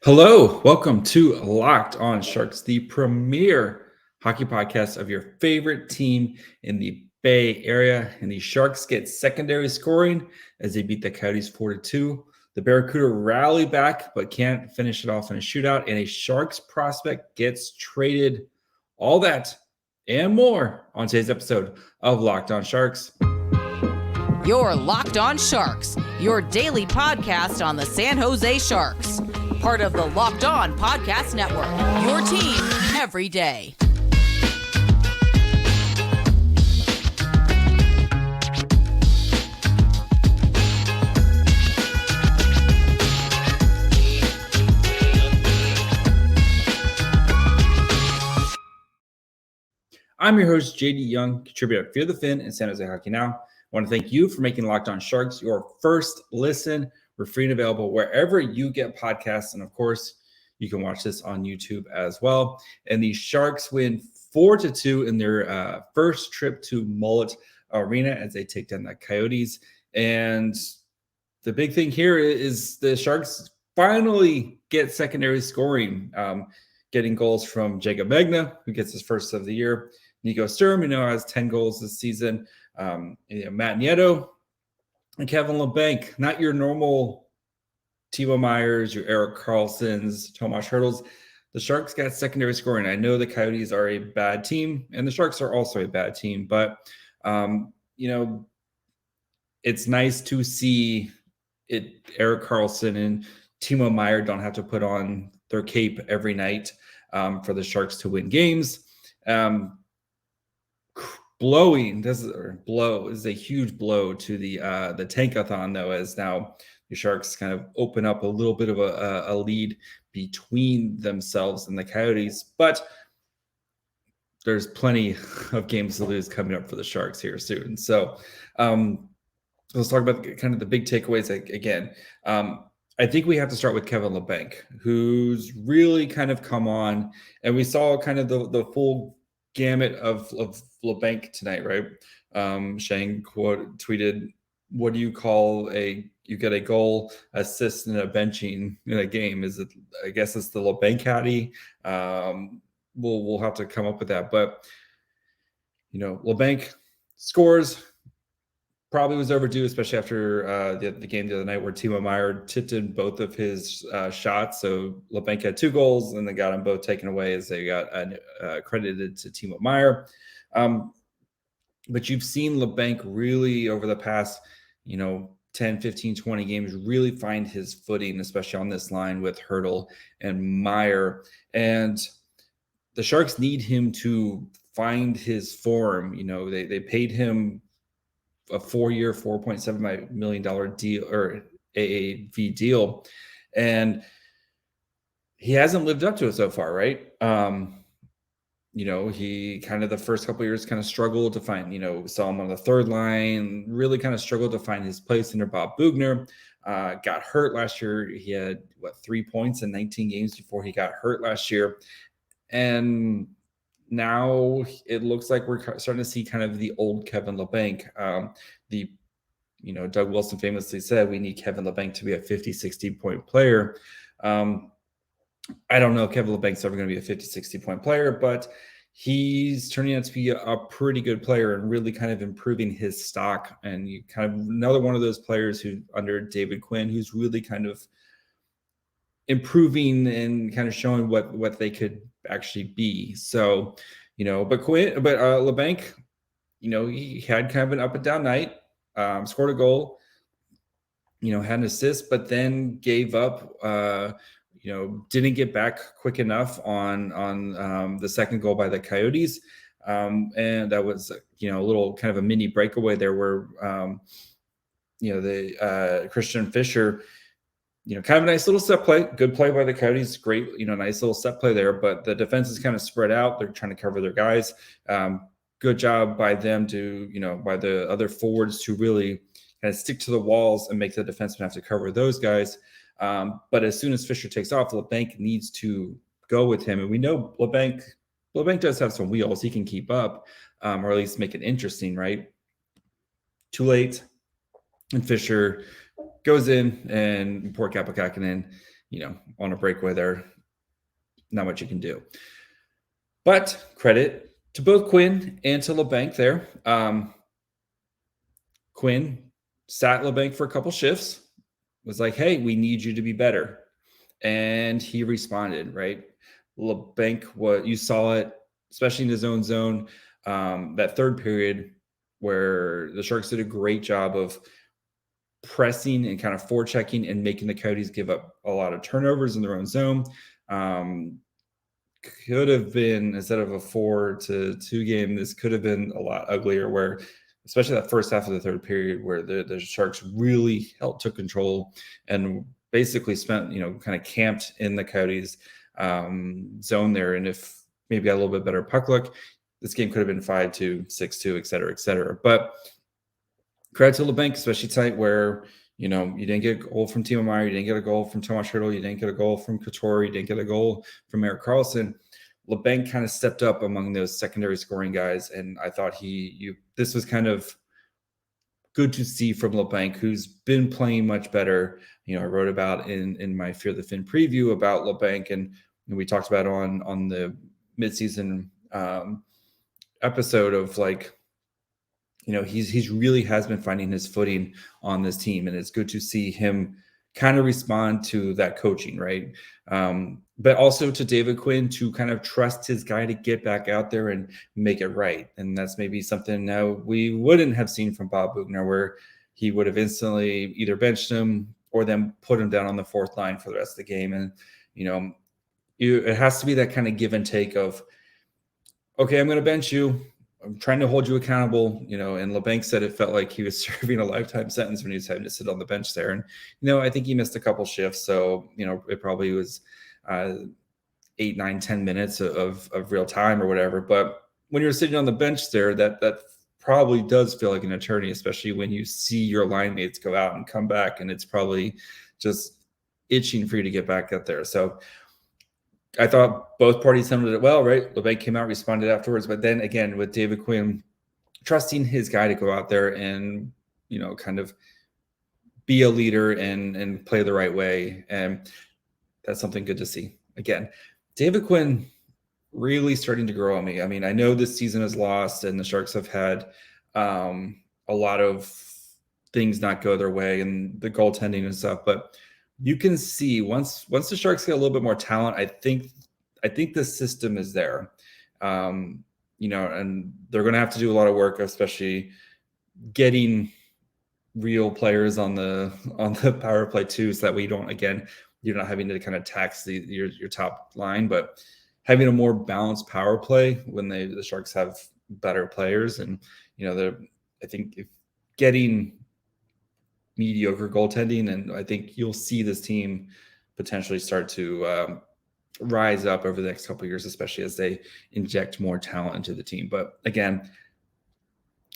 Hello, welcome to Locked On Sharks, the premier hockey podcast of your favorite team in the Bay Area. And the Sharks get secondary scoring as they beat the Coyotes 4-2. The Barracuda rally back, but can't finish it off in a shootout. And a Sharks prospect gets traded. All that and more on today's episode of Locked On Sharks. You're Locked On Sharks, your daily podcast on the San Jose Sharks. Part of the Locked On Podcast Network, your team every day. I'm your host, JD Young, contributor at Fear the Fin and San Jose Hockey Now. I want to thank you for making Locked On Sharks your first listen. We're free and available wherever you get podcasts. And of course, you can watch this on YouTube as well. And the Sharks win 4-2 in their first trip to Mullett Arena as they take down the Coyotes. And the big thing here is the Sharks finally get secondary scoring, getting goals from Jacob Megna, who gets his first of the year. Nico Sturm, has 10 goals this season. Matt Nieto and Kevin Labanc, not your normal Timo Myers, your Erik Karlssons, Tomas Hertls. The Sharks got secondary scoring. I know the Coyotes are a bad team, and the Sharks are also a bad team, but it's nice to see it. Erik Karlsson and Timo Meyer don't have to put on their cape every night for the Sharks to win games. Blow is a huge blow to the tankathon, though, as now the Sharks kind of open up a little bit of a lead between themselves and the Coyotes, but there's plenty of games to lose coming up for the Sharks here soon. So let's talk about kind of the big takeaways again. I think we have to start with Kevin Labanc, who's really kind of come on, and we saw kind of the full gamut of Labanc tonight, right? Shane tweeted, "What do you call you get a goal, assist, and a benching in a game? Is it? I guess it's the Labanc caddy." We'll have to come up with that, but Labanc scores. Probably was overdue, especially after the game the other night where Timo Meyer tipped in both of his shots. So Labanc had 2 goals, and they got them both taken away as they got credited to Timo Meyer. But you've seen Labanc really over the past, 10, 15, 20 games really find his footing, especially on this line with Hertl and Meyer. And the Sharks need him to find his form. They paid him a 4-year, $4.7 million deal or AAV deal. And he hasn't lived up to it so far, right? He kind of the first couple of years kind of struggled to find, saw him on the third line, really kind of struggled to find his place under Bob Bugner. Got hurt last year. He had 3 points in 19 games before he got hurt last year. And now it looks like we're starting to see kind of the old Kevin Labanc. Doug Wilson famously said, we need Kevin Labanc to be a 50, 60-point player. I don't know if Kevin Labanc's ever going to be a 50, 60-point player, but he's turning out to be a pretty good player and really kind of improving his stock. And you kind of another one of those players who under David Quinn, who's really kind of improving and kind of showing what they could actually be. So, but Labanc, he had kind of an up and down night, scored a goal, had an assist, but then gave up, didn't get back quick enough on the second goal by the Coyotes. And that was, a little kind of a mini breakaway there where, the Christian Fischer, kind of a nice little set play, good play by the Coyotes, great, nice little set play there, but the defense is kind of spread out. They're trying to cover their guys. Good job by them to, by the other forwards to really kind of stick to the walls and make the defenseman have to cover those guys. But as soon as Fischer takes off, Labanc needs to go with him. And we know Labanc does have some wheels. He can keep up, or at least make it interesting, right? Too late. And Fischer goes in, and poor Kappa Kakinen on a breakaway there, not much you can do. But credit to both Quinn and to Labanc there. Quinn sat Labanc for a couple shifts, was like, hey, we need you to be better. And he responded, right? Labanc, you saw it, especially in his own zone, that third period where the Sharks did a great job of pressing and kind of forechecking and making the Coyotes give up a lot of turnovers in their own zone. Could have been, instead of a 4-2 game, this could have been a lot uglier, where especially that first half of the third period where the Sharks really took control and basically spent, kind of camped in the Coyotes zone there. And if maybe got a little bit better puck luck, this game could have been 5-2, 6-2, et cetera, et cetera. But credit to Labanc, especially tonight, where you didn't get a goal from Timo Meier, you didn't get a goal from Tomas Hertl, you didn't get a goal from Couture, you didn't get a goal from Erik Karlsson. Labanc kind of stepped up among those secondary scoring guys, and I thought this was kind of good to see from Labanc, who's been playing much better. I wrote about in my Fear the Fin preview about Labanc, and we talked about on the midseason episode of he's really has been finding his footing on this team, and it's good to see him kind of respond to that coaching, right? But also to David Quinn to kind of trust his guy to get back out there and make it right. And that's maybe something now we wouldn't have seen from Bob Boughner, where he would have instantly either benched him or then put him down on the fourth line for the rest of the game. And, it has to be that kind of give and take of, okay, I'm going to bench you. I'm trying to hold you accountable, and Labanc said it felt like he was serving a lifetime sentence when he was having to sit on the bench there. And, I think he missed a couple shifts. So, it probably was 8, 9, 10 minutes of real time or whatever. But when you're sitting on the bench there, that probably does feel like an eternity, especially when you see your line mates go out and come back, and it's probably just itching for you to get back up there. So I thought both parties handled it well, right? Labanc came out, responded afterwards. But then again, with David Quinn trusting his guy to go out there and, kind of be a leader and play the right way. And that's something good to see. Again, David Quinn really starting to grow on me. I mean, I know this season is lost and the Sharks have had a lot of things not go their way and the goaltending and stuff, but you can see once the Sharks get a little bit more talent, I think the system is there, and they're going to have to do a lot of work, especially getting real players on the power play too, so that we don't, again, you're not having to kind of tax your top line, but having a more balanced power play when the Sharks have better players. And I think if getting mediocre goaltending, and I think you'll see this team potentially start to rise up over the next couple of years, especially as they inject more talent into the team. But again,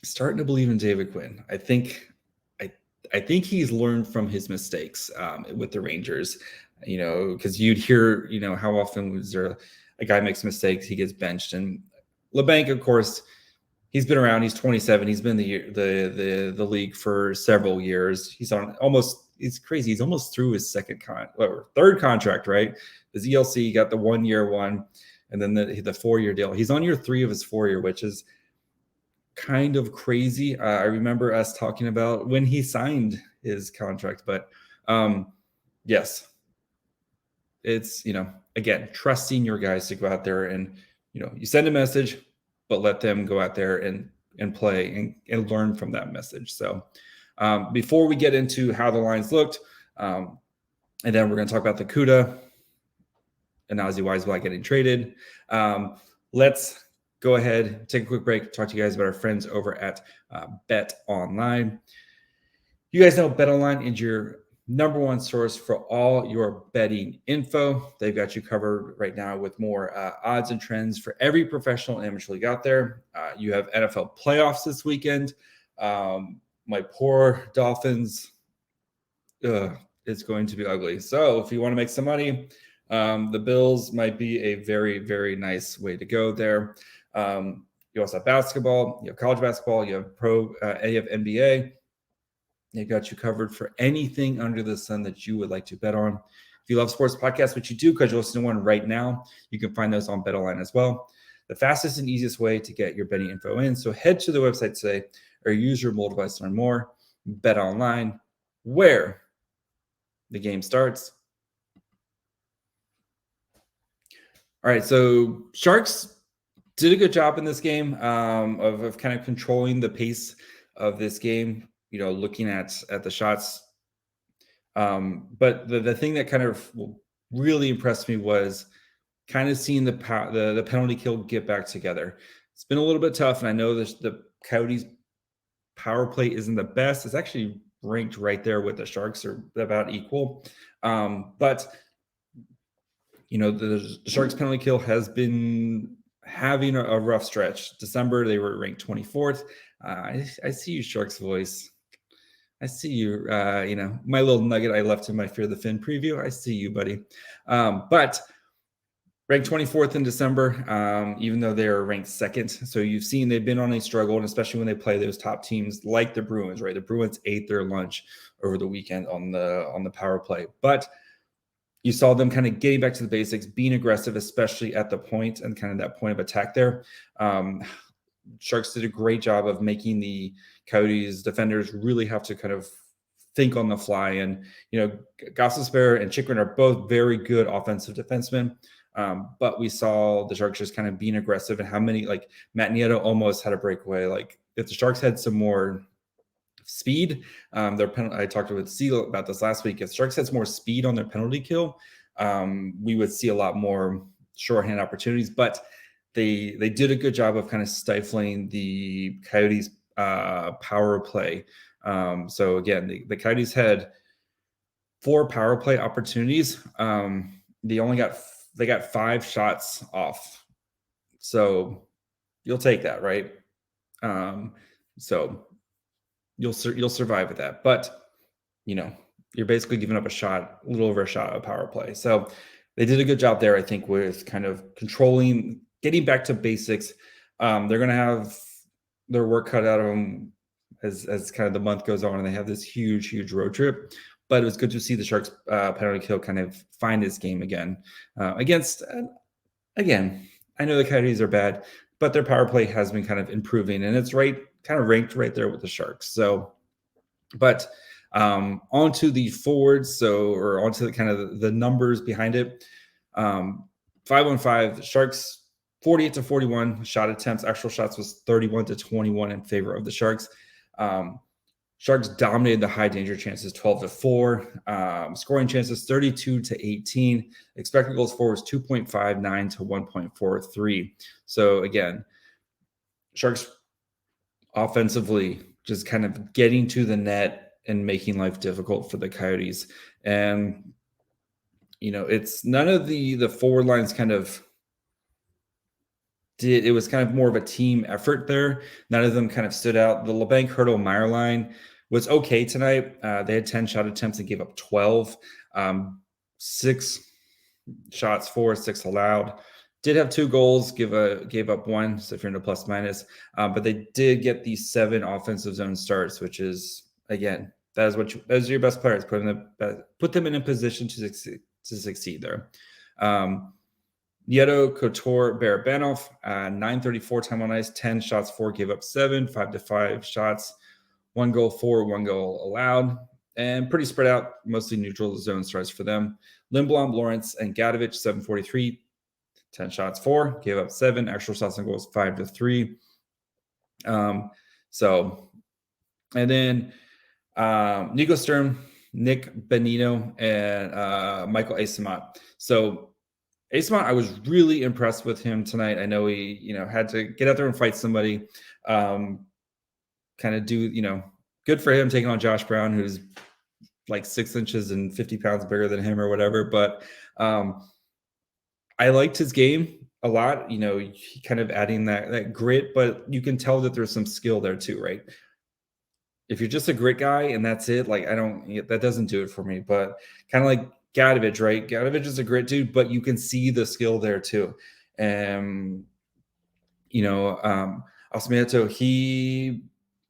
starting to believe in David Quinn. I think he's learned from his mistakes with the Rangers, because you'd hear, how often was there a guy makes mistakes, he gets benched. And Labanc, of course, he's been around. He's 27. He's been the league for several years. It's crazy. He's almost through his third contract, right? His ELC got the 1-year one, and then the 4-year deal. He's on year 3 of his 4-year, which is kind of crazy. I remember us talking about when he signed his contract, but yes, it's, again, trusting your guys to go out there and, you send a message, but let them go out there and play and learn from that message. So before we get into how the lines looked, and then we're going to talk about the CUDA and Ozzy Wiesblatt getting traded. Let's go ahead, take a quick break, talk to you guys about our friends over at BetOnline. You guys know BetOnline is your number one source for all your betting info. They've got you covered right now with more odds and trends for every professional and amateur league out there. You have NFL playoffs this weekend. My poor Dolphins, it's going to be ugly. So if you want to make some money, the Bills might be a very, very nice way to go there. You also have basketball, you have college basketball, you have you have NBA. They got you covered for anything under the sun that you would like to bet on. If you love sports podcasts, which you do because you're listening to one right now, you can find those on BetOnline as well. The fastest and easiest way to get your betting info in. So head to the website today or use your mobile device to learn more. BetOnline, where the game starts. All right, so Sharks did a good job in this game of kind of controlling the pace of this game, looking at the shots. But the thing that kind of really impressed me was kind of seeing the penalty kill get back together. It's been a little bit tough, and I know the Coyotes power play isn't the best. It's actually ranked right there with the Sharks, or about equal. But the Sharks penalty kill has been having a rough stretch. December, they were ranked 24th. I see you, Sharks voice. I see you. My little nugget I left in my Fear the Fin preview. I see you, buddy. But ranked 24th in December, even though they're ranked second. So you've seen they've been on a struggle, and especially when they play those top teams like the Bruins, right? The Bruins ate their lunch over the weekend on the power play. But you saw them kind of getting back to the basics, being aggressive, especially at the point and kind of that point of attack there. Sharks did a great job of making the Coyotes defenders really have to kind of think on the fly. And, Gostisbehere and Chychrun are both very good offensive defensemen. But we saw the Sharks just kind of being aggressive, and how many, like Matt Nieto almost had a breakaway. Like if the Sharks had some more speed, I talked with Seal about this last week. If the Sharks had some more speed on their penalty kill, we would see a lot more shorthand opportunities. But they did a good job of kind of stifling the Coyotes power play. So again, the Coyotes had 4 power play opportunities. They got 5 shots off. So you'll take that, right? So you'll survive with that. But, you're basically giving up a little over a shot of power play. So they did a good job there, I think, with kind of controlling, getting back to basics. They're going to have their work cut out of them as kind of the month goes on, and they have this huge road trip. But it was good to see the Sharks penalty kill kind of find its game again again, I know the Coyotes are bad, but their power play has been kind of improving, and it's kind of ranked right there with the Sharks. So, but onto the forwards, or onto the numbers behind it. 5-on-5, Sharks 48-41 shot attempts. Actual shots was 31-21 in favor of the Sharks. Sharks dominated the high danger chances 12-4. Scoring chances 32-18. Expected goals for was 2.59 to 1.43. So again, Sharks offensively just kind of getting to the net and making life difficult for the Coyotes. And it's none of the forward lines kind of did. It was kind of more of a team effort there. None of them kind of stood out. The Labanc Hurdle Meyer line was okay tonight. They had 10 shot attempts and gave up 12. 6 shots for, 6 allowed. Did have 2 goals, gave up 1, so if you're in a plus minus. But they did get these 7 offensive zone starts, which is, again, those are your best players. Put them in a position to succeed there. Nieto, Couture, Barabanov, 9:34 time on ice, 10 shots for, gave up 7, 5-5 shots, 1 goal for, 1 goal allowed, and pretty spread out, mostly neutral zone starts for them. Lindblom, Lawrence, and Gadovich, 7:43, 10 shots for, gave up 7, actual shots and goals 5-3. And then Nico Sturm, Nick Bonino, and Mikey Eyssimont. So Eyssimont, I was really impressed with him tonight. I know he, had to get out there and fight somebody. Kind of do, good for him taking on Josh Brown, who's like 6 inches and 50 pounds bigger than him or whatever. But I liked his game a lot. He kind of adding that grit, but you can tell that there's some skill there too, right? If you're just a grit guy and that's it, like that doesn't do it for me. But kind of like Gadovich, right? Gadovich is a grit dude, but you can see the skill there too. And Osmieto, he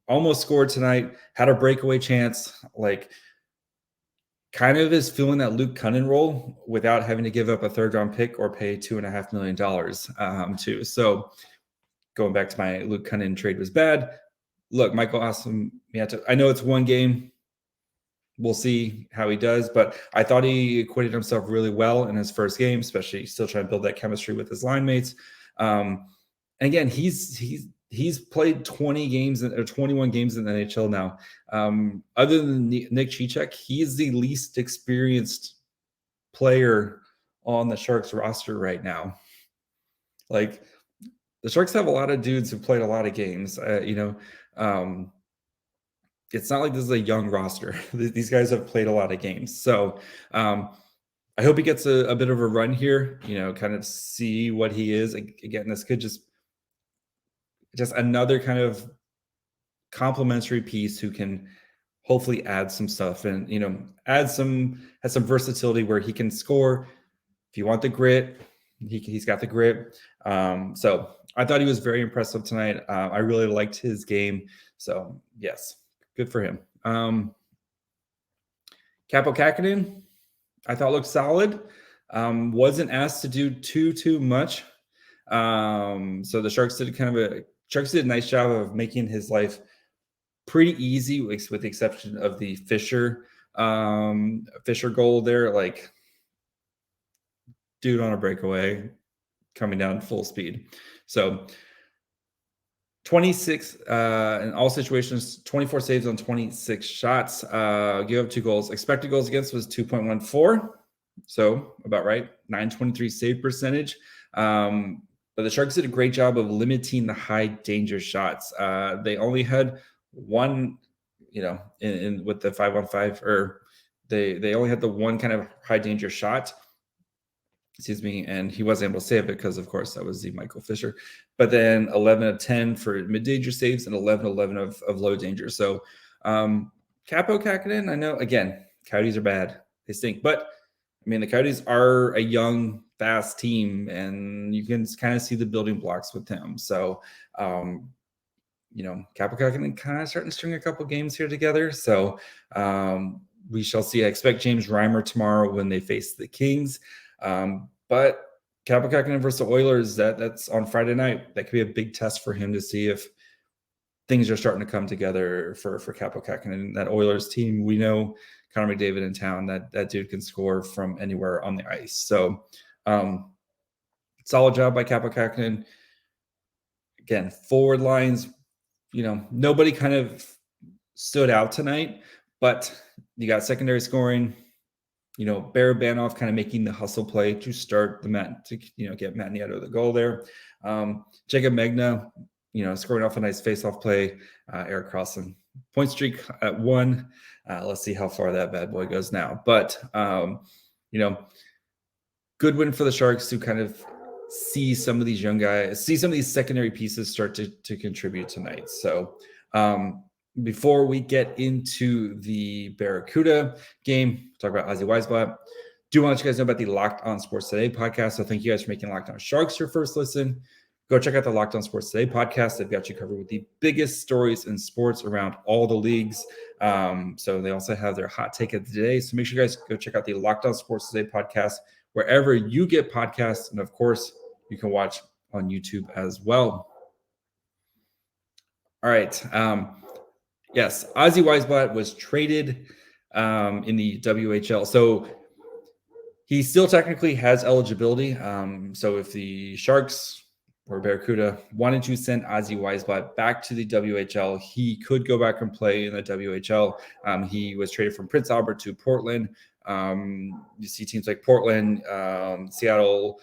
almost scored tonight, had a breakaway chance, like kind of is filling that Luke Cunnin role without having to give up a 3rd-round pick or pay $2.5 million too. So going back to my Luke Cunnin trade was bad. Look, Michael Eyssimont, I know it's one game. We'll see how he does, but I thought he acquitted himself really well in his first game, especially still trying to build that chemistry with his line mates. And again, he's played 20 games or 21 games in the NHL now. Other than Nick Cicek, he's the least experienced player on the Sharks roster right now. Like, the Sharks have a lot of dudes who played a lot of games. It's not like this is a young roster. These guys have played a lot of games. So I hope he gets a bit of a run here, kind of see what he is. Again, this could just another kind of complementary piece who can hopefully add some stuff and, has some versatility where he can score. If you want the grit, he's got the grit. So I thought he was very impressive tonight. I really liked his game. So yes, good for him. Kaapo Kähkönen, I thought looked solid. Wasn't asked to do too much. So the Sharks did a nice job of making his life pretty easy, with the exception of the Fisher goal there. Like, dude on a breakaway coming down full speed. So 26 in all situations, 24 saves on 26 shots, give up 2 goals. Expected goals against was 2.14. So about right, 923 save percentage. But the Sharks did a great job of limiting the high danger shots. They only had one, in with the 5-on-5, or they only had the one kind of high danger shot. And he wasn't able to save it because, of course, that was the Michael Fisher. But then 11 of 10 for mid-danger saves and 11 of low danger. So Kaapo Kähkönen, I know, again, Coyotes are bad. They stink. But, the Coyotes are a young, fast team, and you can kind of see the building blocks with him. So, Kaapo Kähkönen kind of starting to string a couple games here together. So we shall see. I expect James Reimer tomorrow when they face the Kings. But Kaapo Kähkönen versus the Oilers, that's on Friday night. That could be a big test for him to see if things are starting to come together for Kaapo Kähkönen. That Oilers team, we know Connor McDavid in town, that dude can score from anywhere on the ice. So solid job by Kaapo Kähkönen. Again, forward lines, nobody kind of stood out tonight, but you got secondary scoring. Barabanov kind of making the hustle play to start get Matt Nieto the goal there. Jacob Megna, scoring off a nice face-off play. Eric Carlson, point streak at 1. Let's see how far that bad boy goes now. But, good win for the Sharks to kind of see some of these young guys, see some of these secondary pieces start to contribute tonight. So, before we get into the Barracuda game, talk about Ozzy Wiesblatt. Do want to let you guys know about the Locked On Sports Today podcast. So thank you guys for making Locked On Sharks your first listen. Go check out the Locked On Sports Today podcast. They've got you covered with the biggest stories in sports around all the leagues. So they also have their hot take of the day. So make sure you guys go check out the Locked On Sports Today podcast wherever you get podcasts. And of course, you can watch on YouTube as well. All right. Yes, Ozzy Wiesblatt was traded in the WHL. So he still technically has eligibility. So if the Sharks or Barracuda wanted to send Ozzy Wiesblatt back to the WHL, he could go back and play in the WHL. He was traded from Prince Albert to Portland. You see teams like Portland, Seattle.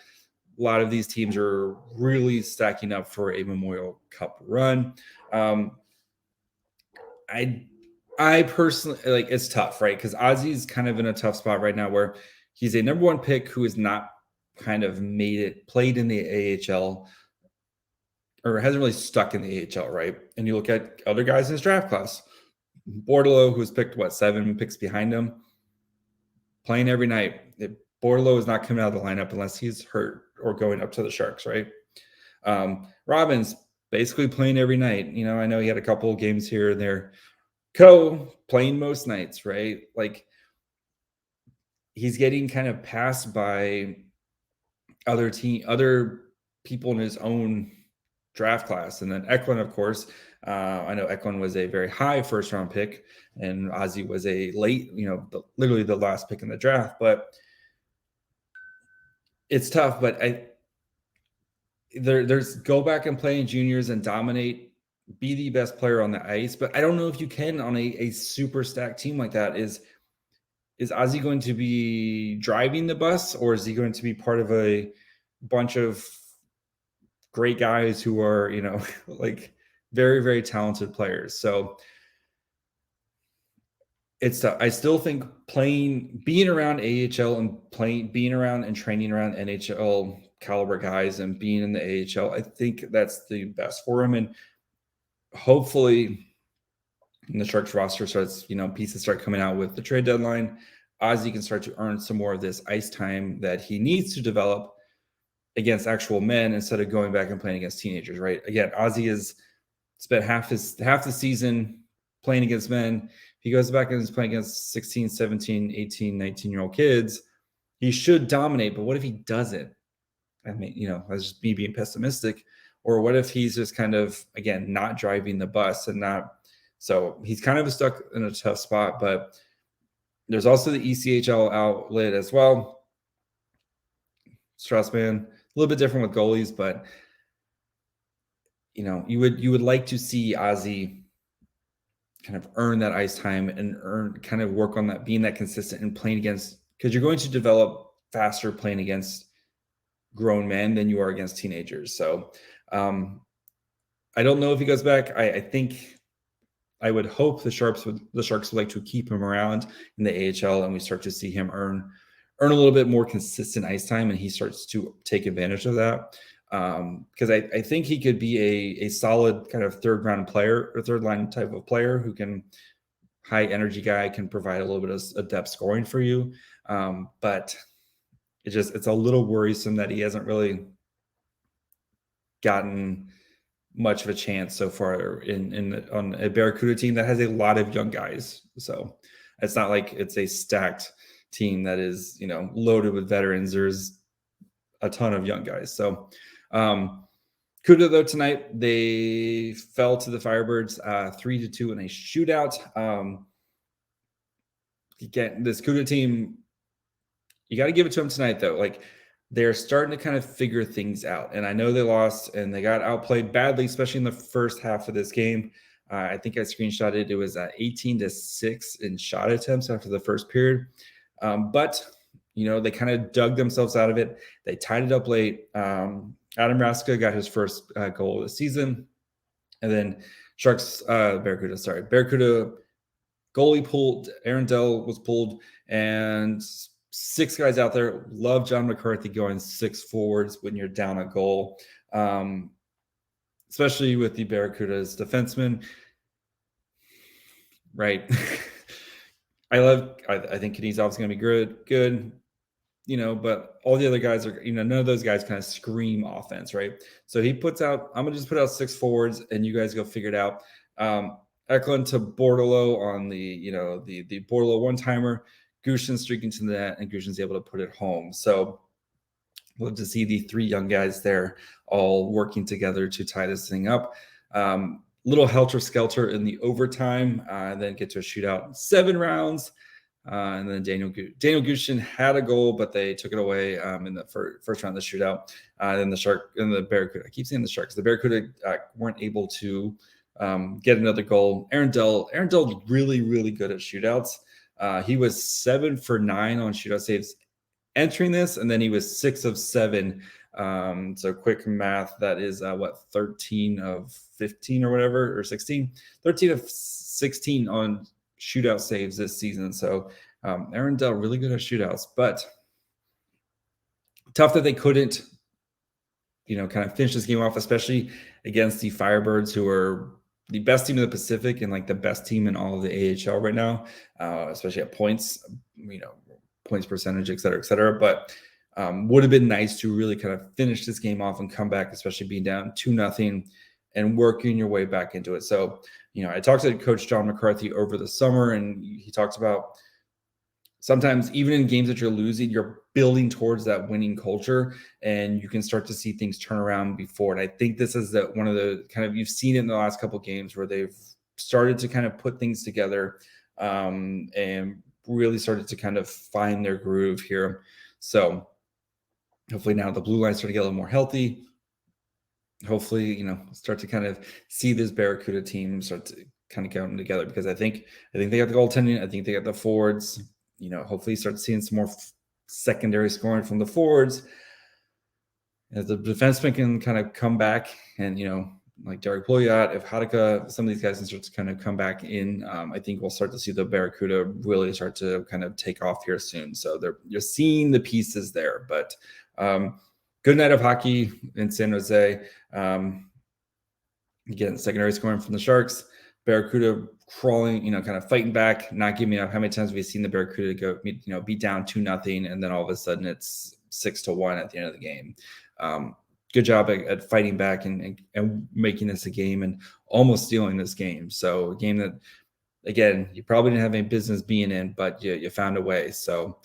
A lot of these teams are really stacking up for a Memorial Cup run. I personally, it's tough, right? Because Ozzy's kind of in a tough spot right now where he's a number 1 pick who has not kind of played in the AHL, or hasn't really stuck in the AHL, right? And you look at other guys in his draft class. Bordeleau, who's picked, 7 picks behind him, playing every night. Bordeleau is not coming out of the lineup unless he's hurt or going up to the Sharks, right? Robbins, basically playing every night. I know he had a couple of games here and there. Playing most nights, right? he's getting kind of passed by other people in his own draft class. And then Eklund, of course, I know Eklund was a very high first round pick and Ozzy was a late, literally the last pick in the draft. But it's tough. But there's go back and play in juniors and dominate, be the best player on the ice. But I don't know if you can on a super stacked team like that. Is Ozzy going to be driving the bus, or is he going to be part of a bunch of great guys who are, like very, very talented players? So it's tough. I still think being around AHL and being around and training around NHL caliber guys and being in the AHL, I think that's the best for him. And hopefully when the Sharks roster starts, pieces start coming out with the trade deadline, Ozzy can start to earn some more of this ice time that he needs to develop against actual men instead of going back and playing against teenagers, right? Again, Ozzy has spent half the season playing against men. If he goes back and is playing against 16, 17, 18, 19-year-old kids, he should dominate. But what if he doesn't? I mean, that's just me being pessimistic. Or what if he's just kind of, again, not driving the bus and not – so he's kind of stuck in a tough spot. But there's also the ECHL outlet as well. Straussman, a little bit different with goalies, but you would like to see Ozzy kind of earn that ice time and kind of work on that, being that consistent and playing against, because you're going to develop faster playing against grown men than you are against teenagers. So I don't know if he goes back. I think I would hope the Sharks would like to keep him around in the AHL, and we start to see him earn a little bit more consistent ice time, and he starts to take advantage of that. Because I think he could be a solid kind of third line type of player who can, high energy guy, can provide a little bit of depth scoring for you. But it's a little worrisome that he hasn't really gotten much of a chance so far on a Barracuda team that has a lot of young guys. So it's not like it's a stacked team that is, loaded with veterans. There's a ton of young guys. So Cuda, though, tonight they fell to the Firebirds 3-2 in a shootout. Again, this Cuda team, you got to give it to them tonight, though. Like, they're starting to kind of figure things out. And I know they lost and they got outplayed badly, especially in the first half of this game. I think I screenshotted it was 18-6 in shot attempts after the first period. But they kind of dug themselves out of it. They tied it up late. Adam Raska got his first goal of the season. And then Barracuda goalie pulled. Aaron Dell was pulled. And 6 guys out there. Love John McCarthy going 6 forwards when you're down a goal, especially with the Barracuda's defensemen. Right. I think Knizov's going to be good, but all the other guys are, none of those guys kind of scream offense, right? So he puts out, I'm going to just put out 6 forwards and you guys go figure it out. Eklund to Bordeleau on the Bordeleau one-timer, Gushin streaking to the net, and Gushin's able to put it home. So love to see the 3 young guys there all working together to tie this thing up. Little helter-skelter in the overtime, and then get to a shootout 7 rounds. And then Daniel Gushin had a goal, but they took it away in the first round of the shootout. Then the Barracuda, I keep saying the Sharks, the Barracuda weren't able to get another goal. Aaron Dell really, really good at shootouts. He was 7 for 9 on shootout saves entering this, and then he was 6 of 7. So quick math, that is 13 of 15 or whatever, or 16. 13 of 16 on shootout saves this season. So Aaron Dell really good at shootouts, but tough that they couldn't, kind of finish this game off, especially against the Firebirds, who are the best team in the Pacific and like the best team in all of the AHL right now, especially at points, points percentage, et cetera. But would have been nice to really kind of finish this game off and come back, especially being down 2-0 and working your way back into it. So, I talked to Coach John McCarthy over the summer, and he talked about sometimes even in games that you're losing, you're building towards that winning culture, and you can start to see things turn around before. And I think this is one of the kind of, you've seen it in the last couple of games where they've started to kind of put things together, and really started to kind of find their groove here. So hopefully now the blue lines start to get a little more healthy. Hopefully, start to kind of see this Barracuda team start to kind of come together, because I think they got the goaltending. I think they got the forwards. Hopefully start seeing some more secondary scoring from the forwards. As the defensemen can kind of come back, and like Derek Pouliot, if Hadaka, some of these guys can start to kind of come back in, I think we'll start to see the Barracuda really start to kind of take off here soon. So you're seeing the pieces there, but good night of hockey in San Jose. Again, secondary scoring from the Sharks. Barracuda crawling, kind of fighting back, not giving up. How many times have we seen the Barracuda go, be down 2-0, and then all of a sudden it's 6-1 at the end of the game? Good job at fighting back and making this a game and almost stealing this game. So a game that, again, you probably didn't have any business being in, but you found a way. So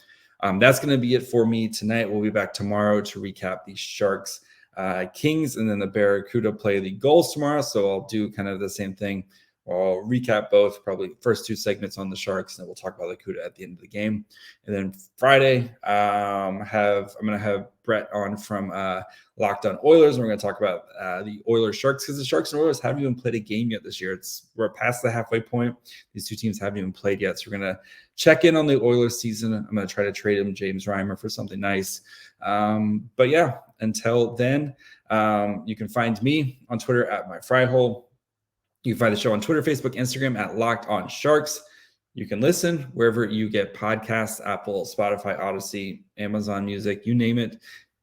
that's going to be it for me tonight. We'll be back tomorrow to recap the Sharks Kings, and then the Barracuda play the Gulls tomorrow. So I'll do kind of the same thing. I'll recap both, probably first two segments on the Sharks, and then we'll talk about the Cuda at the end of the game. And then Friday, I'm going to have Brett on from Locked On Oilers, and we're going to talk about the Oilers Sharks, because the Sharks and Oilers haven't even played a game yet this year. We're past the halfway point. These two teams haven't even played yet, so we're going to check in on the Oilers season. I'm going to try to trade him James Reimer for something nice. But yeah, until then, you can find me on Twitter at MyFryHole. You can find the show on Twitter, Facebook, Instagram at Locked On Sharks. You can listen wherever you get podcasts, Apple, Spotify, Odyssey, Amazon Music, you name it,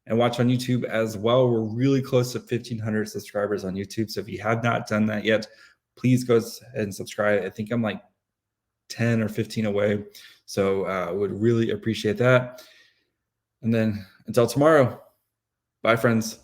and watch on YouTube as well. We're really close to 1,500 subscribers on YouTube. So if you have not done that yet, please go ahead and subscribe. I think I'm like 10 or 15 away. So I would really appreciate that. And then until tomorrow, bye, friends.